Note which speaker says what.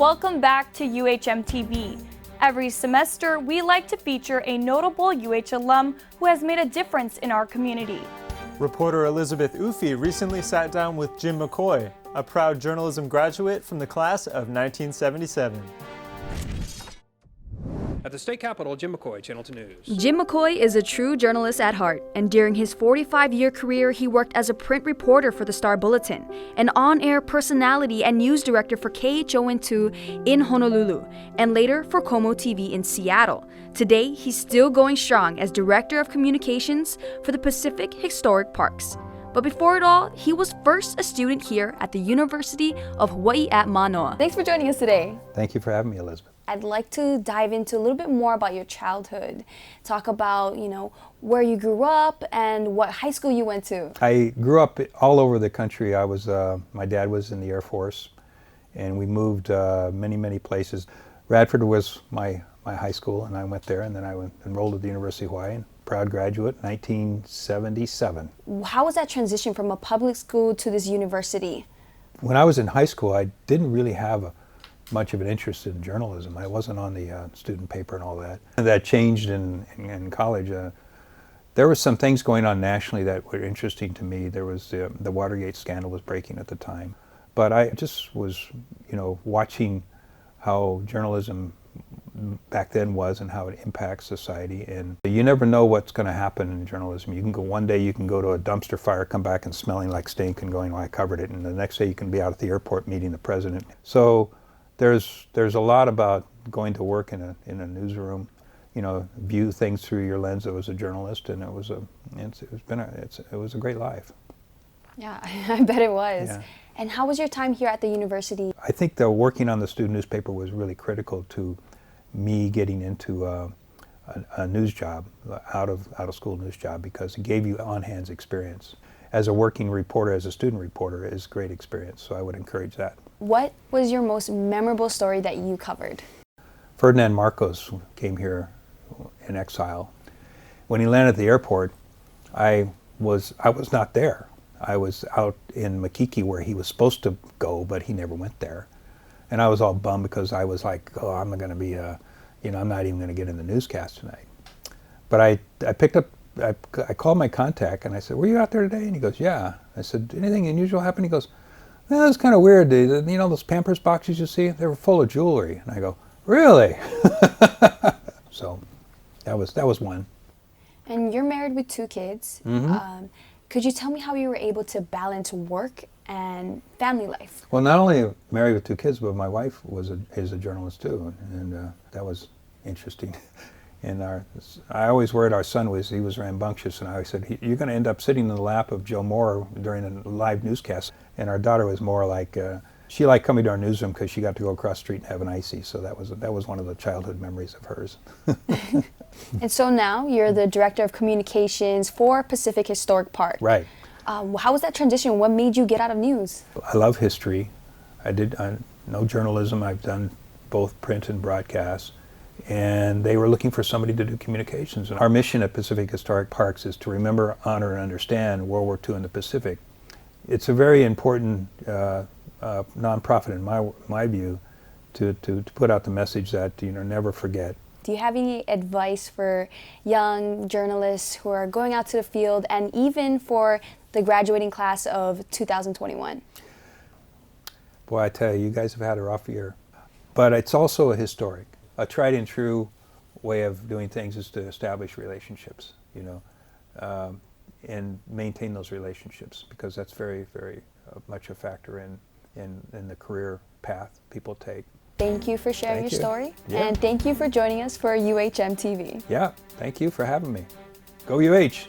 Speaker 1: Welcome back to UHMTV. Every semester, we like to feature a notable UH alum who has made a difference in our community.
Speaker 2: Reporter Elizabeth Ufi recently sat down with Jim McCoy, a proud journalism graduate from the class of 1977.
Speaker 3: At the state capitol, Jim McCoy, Channel 2 News.
Speaker 4: Jim McCoy is a true journalist at heart, and during his 45-year career, he worked as a print reporter for the Star Bulletin, an on-air personality and news director for KHON2 in Honolulu, and later for Como TV in Seattle. Today, he's still going strong as Director of Communications for the Pacific Historic Parks. But before it all, he was first a student here at the University of Hawaiʻi at Mānoa.
Speaker 1: Thanks for joining us today.
Speaker 5: Thank you for having me, Elizabeth.
Speaker 1: I'd like to dive into a little bit more about your childhood. Talk about, where you grew up and what high school you went to.
Speaker 5: I grew up all over the country. My dad was in the Air Force, and we moved many places. Radford was my high school, and I went there, and then I enrolled at the University of Hawaiʻi. Proud graduate, 1977.
Speaker 1: How was that transition from a public school to this university?
Speaker 5: When I was in high school, I didn't really have much of an interest in journalism. I wasn't on the student paper and all that. And that changed in college. There were some things going on nationally that were interesting to me. There was the Watergate scandal was breaking at the time. But I just was, watching how journalism back then was and how it impacts society, and you never know what's going to happen in journalism. One day you can go to a dumpster fire, come back and smelling like stink and going, well, I covered it, and the next day you can be out at the airport meeting the president. So there's a lot about going to work in a newsroom, view things through your lens as a journalist, and it was a great life.
Speaker 1: Yeah, I bet it was.
Speaker 5: Yeah.
Speaker 1: And how was your time here at the university?
Speaker 5: I think that working on the student newspaper was really critical to me getting into a news job, out of school news job, because it gave you on-hands experience. As a working reporter, as a student reporter, is great experience, so I would encourage that.
Speaker 1: What was your most memorable story that you covered?
Speaker 5: Ferdinand Marcos came here in exile. When he landed at the airport, I was not there. I was out in Makiki where he was supposed to go, but he never went there. And I was all bummed because I was like, oh, I'm not going to be, I'm not even going to get in the newscast tonight. But I called my contact and I said, were you out there today? And he goes, yeah. I said, anything unusual happen? He goes, well, it's kind of weird. Those Pampers boxes you see, they were full of jewelry. And I go, really? So that was one.
Speaker 1: And you're married with 2 kids.
Speaker 5: Mm-hmm.
Speaker 1: Could you tell me how you were able to balance work and family life?
Speaker 5: Well, not only married with 2 kids, but my wife is a journalist too, and that was interesting. And I always worried our son he was rambunctious, and I always said, you're going to end up sitting in the lap of Joe Moore during a live newscast. And our daughter was more like, she liked coming to our newsroom because she got to go across the street and have an icy, so that was one of the childhood memories of hers.
Speaker 1: And so now you're the Director of Communications for Pacific Historic Park.
Speaker 5: Right.
Speaker 1: How was that transition? What made you get out of news?
Speaker 5: I love history. I know journalism. I've done both print and broadcast. And they were looking for somebody to do communications. And our mission at Pacific Historic Parks is to remember, honor, and understand World War II in the Pacific. It's a very important nonprofit, in my view, to put out the message that never forget.
Speaker 1: Do you have any advice for young journalists who are going out to the field, and even for the graduating class of 2021?
Speaker 5: Boy, I tell you, you guys have had a rough year. But it's also a tried and true way of doing things is to establish relationships, and maintain those relationships, because that's very, very much a factor in the career path people take.
Speaker 1: Thank you for sharing your story,
Speaker 5: yeah.
Speaker 1: And thank you for joining us for UHMTV.
Speaker 5: Yeah, thank you for having me. Go UH!